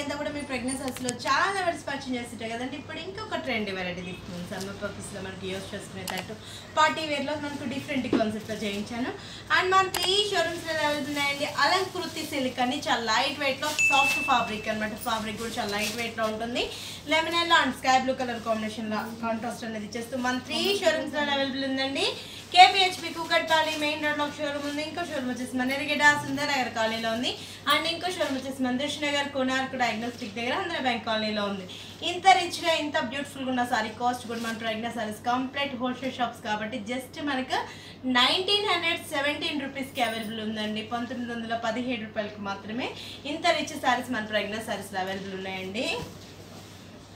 అంతా కూడా మీ ప్రెగ్నెన్సీస్లో చాలా వెరైటీస్ పర్చేజ్ చేస్తుంటాయి కదండి. ఇప్పుడు ఇంకొక ట్రెండ్ వెరైటీ తీసుకున్నాను. సమ్మర్ పర్పస్లో మనకి యూస్ చేసుకునేటట్టు పార్టీ వేర్లో మనకు డిఫరెంట్ కాన్సెప్ట్లో చేయించాను. అండ్ మన 3 షోరూమ్స్లో అవైలబుల్ ఉన్నాయండి. అలంకృతి సిల్క్ అని చాలా లైట్ వెయిట్లో సాఫ్ట్ ఫ్యాబ్రిక్ అనమాట. ఫ్యాబ్రిక్ కూడా చాలా లైట్ వెయిట్లో ఉంటుంది. Lemon yellow and sky blue colour కాంబినేషన్లో కాంట్రాస్ట్ అనేది ఇచ్చేస్తూ మన 3 షోరూమ్స్లో అవైలబుల్ ఉందండి. కేపీహెచ్పి కూకట్పల్లి మెయిన్ రోడ్లో ఒక షోరూమ్ ఉంది. ఇంకో షోరూమ్ వచ్చేసి మన ఎరిగేట సుందర్ నగర్ కాలనీలో ఉంది. అండ్ ఇంకో షోరూమ్ వచ్చేసి మన దృష్టి నగర్ కోనార్క్ డయాగ్నోస్టిక్ దగ్గర ఆంధ్ర బ్యాంక్ కాలనీలో ఉంది. ఇంత రిచ్గా ఇంత బ్యూటిఫుల్గా ఉన్న సారీ కాస్ట్ కూడా మన pregnant sarees complete wholesale shops కాబట్టి జస్ట్ మనకు 1917 రూపీస్కి అవైలబుల్ ఉందండి. 1917 రూపాయలకి మాత్రమే ఇంత రిచ్ సారీస్ మన ప్రెగ్నెంట్ సారీస్లో అవైలబుల్ ఉన్నాయండి.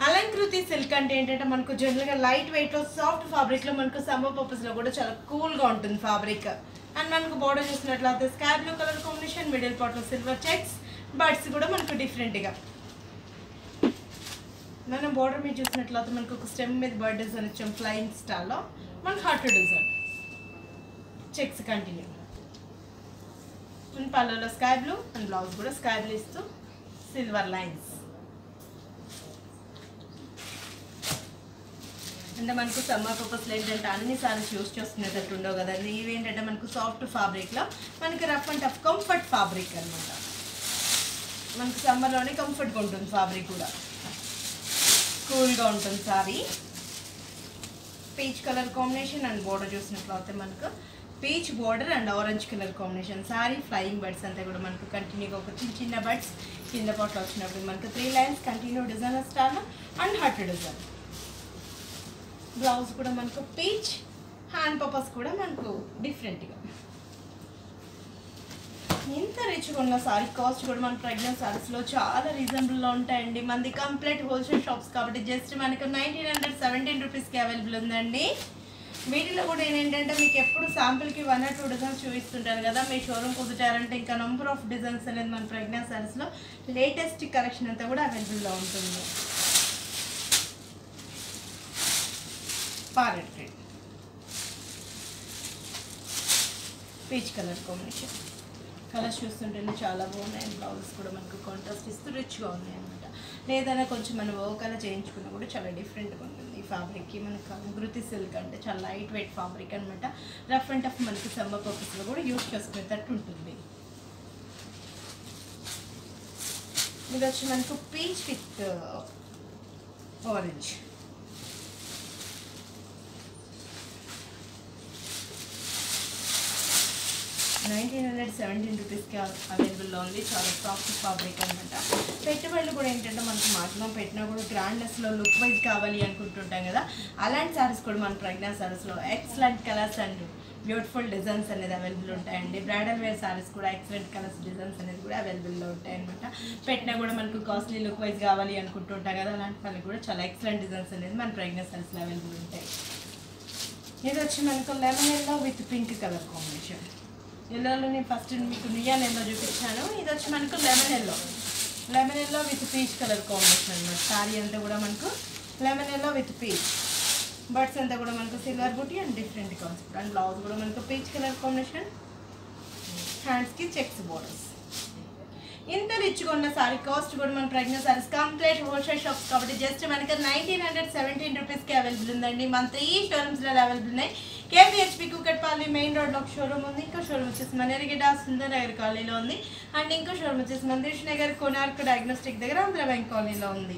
అలంకృతి సిల్క్ అంటే ఏంటంటే మనకు జనరల్గా లైట్ వెయిట్లో సాఫ్ట్ ఫ్యాబ్రిక్లో మనకు సమ్మర్ పర్పస్లో కూడా చాలా కూల్గా ఉంటుంది ఫ్యాబ్రిక్. అండ్ మనకు బోర్డర్ చూసినట్లయితే sky blue colour combination, middle పార్ట్లో సిల్వర్ చెక్స్, బర్డ్స్ కూడా మనకు డిఫరెంట్గా. మనం బోర్డర్ మీద చూసినట్లయితే మనకు ఒక స్టెమ్ మీద బర్డ్ డిజైన్ ఇచ్చాం ఫ్లయింగ్ స్టైల్లో. మనకు heart design checks continue. And పళ్ళలో స్కై బ్లూ అండ్ బ్లౌజ్ కూడా స్కై బ్లూ ఇస్తూ సిల్వర్ లైన్స్. అంటే మనకు సమ్మర్ పర్పస్లో ఏంటంటే అన్ని సారీస్ యూస్ చేసుకునేటట్టు ఉండవు కదండి. ఇవి ఏంటంటే మనకు సాఫ్ట్ ఫ్యాబ్రిక్లో మనకి rough and tough comfort fabric అనమాట. మనకు సమ్మర్లోనే కంఫర్ట్గా ఉంటుంది. ఫ్యాబ్రిక్ కూడా కూల్గా ఉంటుంది. Sorry peach colour combination and border చూసినట్లయితే మనకు peach border and orange colour combination. Sorry flying birds అంతా కూడా మనకు కంటిన్యూగా ఒక చిన్న బర్డ్స్ కింద పాటలో వచ్చినప్పుడు మనకు 3 lines continue design star and heart design. Blouse కూడా మనకు పీచ్, హ్యాండ్ పర్పస్ కూడా మనకు డిఫరెంట్గా. ఇంత రిచ్గా ఉన్న సారీ కాస్ట్ కూడా మన ప్రెగ్నెంట్ సారీస్లో చాలా రీజనబుల్లో ఉంటాయండి. మనది కంప్లీట్ హోల్సేల్ షాప్స్ కాబట్టి జస్ట్ మనకు 1917 రూపీస్కి అవైలబుల్ ఉందండి. వీటిలో కూడా ఏంటంటే మీకు ఎప్పుడు శాంపుల్కి 1 or 2 డిజైన్స్ చూపిస్తుంటారు కదా. మీ షోరూమ్ కుదుటారంటే ఇంకా నంబర్ ఆఫ్ డిజైన్స్ అనేది మన ప్రెగ్నెంట్ సారీస్లో లేటెస్ట్ కలెక్షన్ అంతా కూడా అవైలబుల్లో ఉంటుంది. Parrot green, peach colour combination. Colours చూస్తుంటేనే చాలా బాగున్నాయి. బ్లౌజెస్ కూడా మనకు కాంట్రాస్ట్ ఇస్తూ రిచ్గా ఉన్నాయి అనమాట. లేదన్నా కొంచెం మనం వర్క్ అలా చేయించుకున్నా కూడా చాలా డిఫరెంట్గా ఉంటుంది. ఈ ఫ్యాబ్రిక్కి మనకు అలంకృతి సిల్క్ అంటే చాలా లైట్ వెయిట్ ఫ్యాబ్రిక్ అనమాట. రఫ్ అండ్ టఫ్ మనకి సమ్మర్ పర్పస్లో కూడా యూజ్ చేసుకునేటట్టు ఉంటుంది. ఇది వచ్చి మనకు పీచ్ విత్ ఆరెంజ్. $1917 రూపీస్కి అవైలబుల్లో ఉంది. చాలా సాఫ్ట్ ఫ్యాబ్రిక్ అనమాట. పెట్టుబడులు కూడా ఏంటంటే మనకు మాక్సిమం పెట్టినా కూడా గ్రాండ్నెస్లో లుక్ వైజ్ కావాలి అనుకుంటుంటాం కదా. అలాంటి సారీస్ కూడా మన ప్రెగ్నెంట్ సారీస్లో excellent colours and beautiful designs అనేది అవైలబుల్ ఉంటాయండి. బ్రైడల్ వేర్ సారీస్ కూడా ఎక్సలెంట్ కలర్స్ డిజైన్స్ అనేది కూడా అవైలబుల్లో ఉంటాయి అనమాట. పెట్టినా కూడా మనకు కాస్ట్లీ లుక్ వైజ్ కావాలి అనుకుంటుంటాం కదా. అలాంటి వాళ్ళకి కూడా చాలా ఎక్సలెంట్ డిజైన్స్ అనేది మన ప్రెగ్నెంట్ సారీస్లో అవైలబుల్ ఉంటాయి. ఇది వచ్చి మనకు lemon yellow with pink colour combination. ఎల్లోలో నేను ఫస్ట్ మీకు నియాన్ ఎల్లో చూపించాను. ఇది వచ్చి మనకు lemon yellow with peach colour combination అనమాట. సారీ అంతా కూడా మనకు లెమన్ ఎల్లో విత్ పీచ్. బర్డ్స్ అంతా కూడా మనకు సిల్వర్ బూటీ and different concept. And blouse కూడా మనకు పీచ్ కలర్ కాంబినేషన్, హ్యాండ్స్కి చెక్స్ బోర్డర్స్. ఇంత రిచ్గా ఉన్న సారీ కాస్ట్ కూడా మన pregnant sarees complete wholesale shops కాబట్టి జస్ట్ మనకి 1917 రూపీస్కి అవైలబుల్ ఉందండి. మన 3 షోరూమ్స్లో అవైలబుల్ ఉన్నాయి. కేపీహెచ్పి కూకట్పల్లి మెయిన్ రోడ్లో ఒక షోరూమ్ ఉంది. ఇంకో షోరూమ్ వచ్చేసి మన ఎరిగేట సుందర్ నగర్ కాలనీలో ఉంది. అండ్ ఇంకో షోరూమ్ వచ్చేసి మన దృష్టి నగర్ కోనార్క్ డయాగ్నోస్టిక్ దగ్గర ఆంధ్ర బ్యాంక్ కాలనీలో ఉంది.